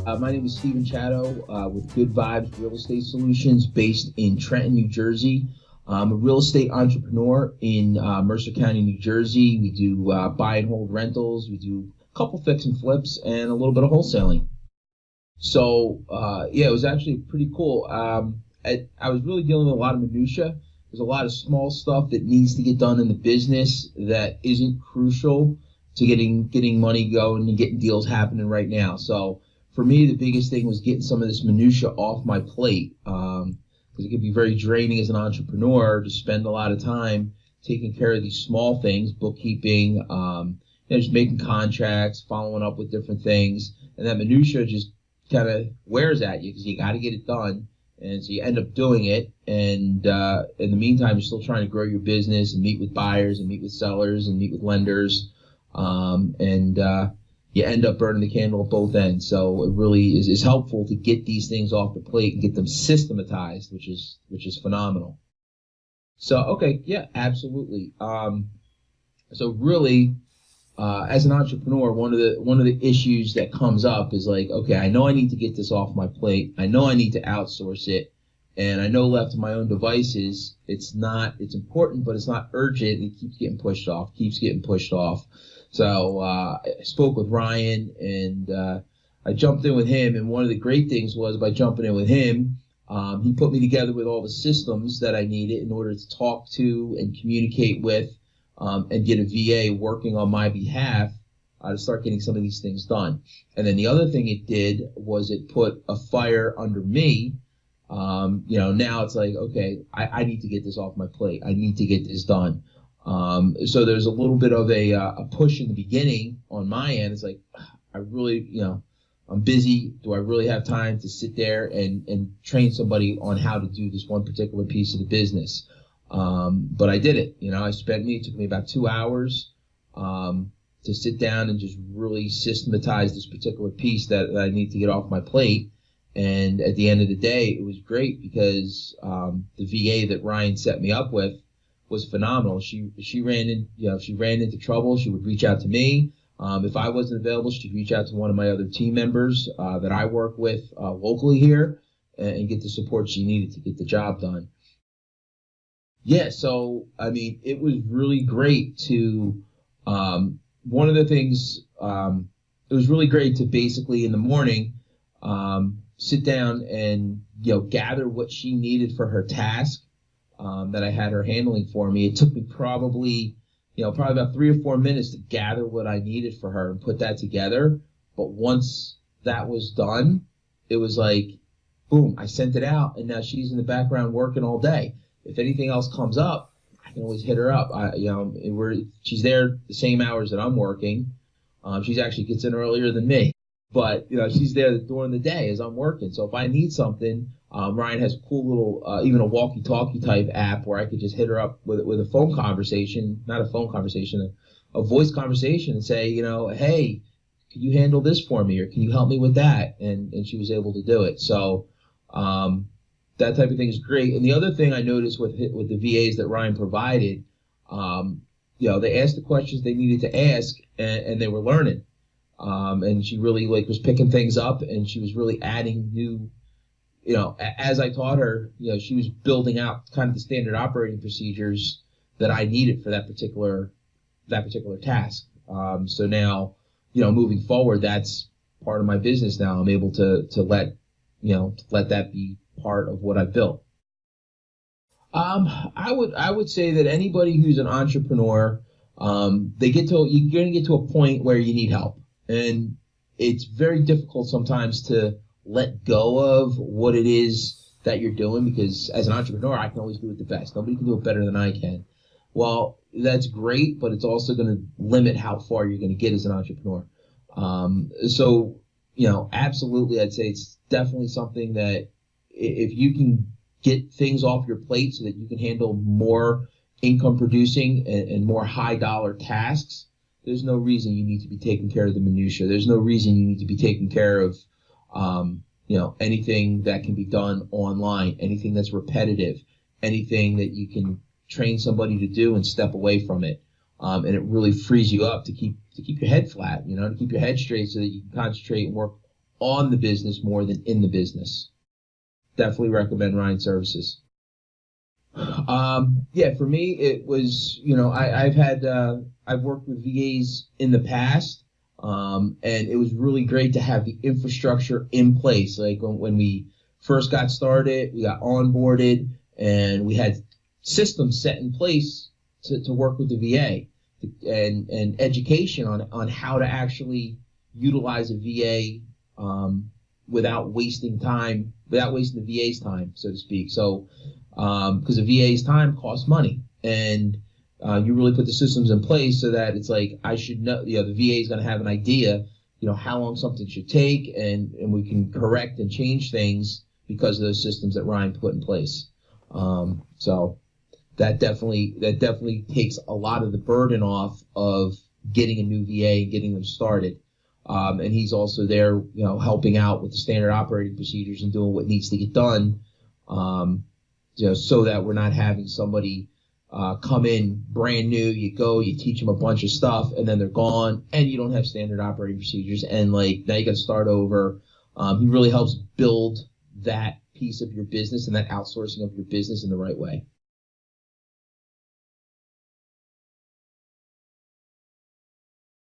My name is Stephen Chatto with Good Vibes Real Estate Solutions based in Trenton, New Jersey. I'm a real estate entrepreneur in Mercer County, New Jersey. We do buy and hold rentals. We do a couple fix and flips and a little bit of wholesaling. So, it was actually pretty cool. I was really dealing with a lot of minutia. There's a lot of small stuff that needs to get done in the business that isn't crucial to getting money going and getting deals happening right now. So for me, the biggest thing was getting some of this minutia off my plate, because it can be very draining as an entrepreneur to spend a lot of time taking care of these small things, bookkeeping, just making contracts, following up with different things, and that minutia just kind of wears at you because you got to get it done, and so you end up doing it, and in the meantime, you're still trying to grow your business and meet with buyers and meet with sellers and meet with lenders, and you end up burning the candle at both ends. So it really is helpful to get these things off the plate and get them systematized, which is phenomenal. So, okay, yeah, absolutely. So really, as an entrepreneur, one of the issues that comes up is like, okay, I know I need to get this off my plate. I know I need to outsource it. And I know left to my own devices, it's important, but it's not urgent. It keeps getting pushed off. So I spoke with Ryan, and I jumped in with him. And one of the great things was by jumping in with him, he put me together with all the systems that I needed in order to talk to and communicate with, and get a VA working on my behalf to start getting some of these things done. And then the other thing it did was it put a fire under me. Now it's like, okay, I need to get this off my plate. I need to get this done. So there's a little bit of a push in the beginning on my end. It's like, I really, I'm busy. Do I really have time to sit there and train somebody on how to do this one particular piece of the business? But I did it. It took me about 2 hours to sit down and just really systematize this particular piece that I need to get off my plate. And at the end of the day, it was great because the VA that Ryan set me up with was phenomenal. She ran into trouble, she would reach out to me. If I wasn't available, she'd reach out to one of my other team members that I work with locally here and get the support she needed to get the job done. Yeah, so I mean, it was really great to one of the things. It was really great to basically in the morning sit down and gather what she needed for her task that I had her handling for me. It took me probably about 3 or 4 minutes to gather what I needed for her and put that together. But once that was done, it was like, boom, I sent it out, and now she's in the background working all day. If anything else comes up, I can always hit her up. She's there the same hours that I'm working. She's actually gets in earlier than me. But, she's there during the day as I'm working. So if I need something, Ryan has a cool little, even a walkie-talkie type app where I could just hit her up with a phone conversation, not a phone conversation, a voice conversation, and say, hey, can you handle this for me, or can you help me with that? And she was able to do it. So that type of thing is great. And the other thing I noticed with the VAs that Ryan provided, they asked the questions they needed to ask, and they were learning. And she really was picking things up, and she was really adding new, as I taught her, she was building out kind of the standard operating procedures that I needed for that particular task. So now, moving forward, that's part of my business now. I'm able to let that be part of what I built. I would say that anybody who's an entrepreneur, you're going to get to a point where you need help. And it's very difficult sometimes to let go of what it is that you're doing, because as an entrepreneur, I can always do it the best. Nobody can do it better than I can. Well, that's great, but it's also going to limit how far you're going to get as an entrepreneur. So, absolutely, I'd say it's definitely something that if you can get things off your plate so that you can handle more income producing and more high dollar tasks, there's no reason you need to be taking care of the minutia. There's no reason you need to be taking care of, anything that can be done online, anything that's repetitive, anything that you can train somebody to do and step away from it. And it really frees you up to keep your head flat, to keep your head straight so that you can concentrate and work on the business more than in the business. Definitely recommend Ryan Services. Yeah, for me, it was, I've worked with VAs in the past, and it was really great to have the infrastructure in place. Like when we first got started, we got onboarded, and we had systems set in place to work with the VA, and education on how to actually utilize a VA, without wasting the VA's time, so to speak. So, because the VA's time costs money, and you really put the systems in place so that it's like, I should know, the VA is going to have an idea, how long something should take, and we can correct and change things because of those systems that Ryan put in place. So that definitely takes a lot of the burden off of getting a new VA and getting them started. And he's also there, helping out with the standard operating procedures and doing what needs to get done, so that we're not having somebody come in brand new. You teach them a bunch of stuff, and then they're gone, and you don't have standard operating procedures, and now you got to start over. He really helps build that piece of your business and that outsourcing of your business in the right way.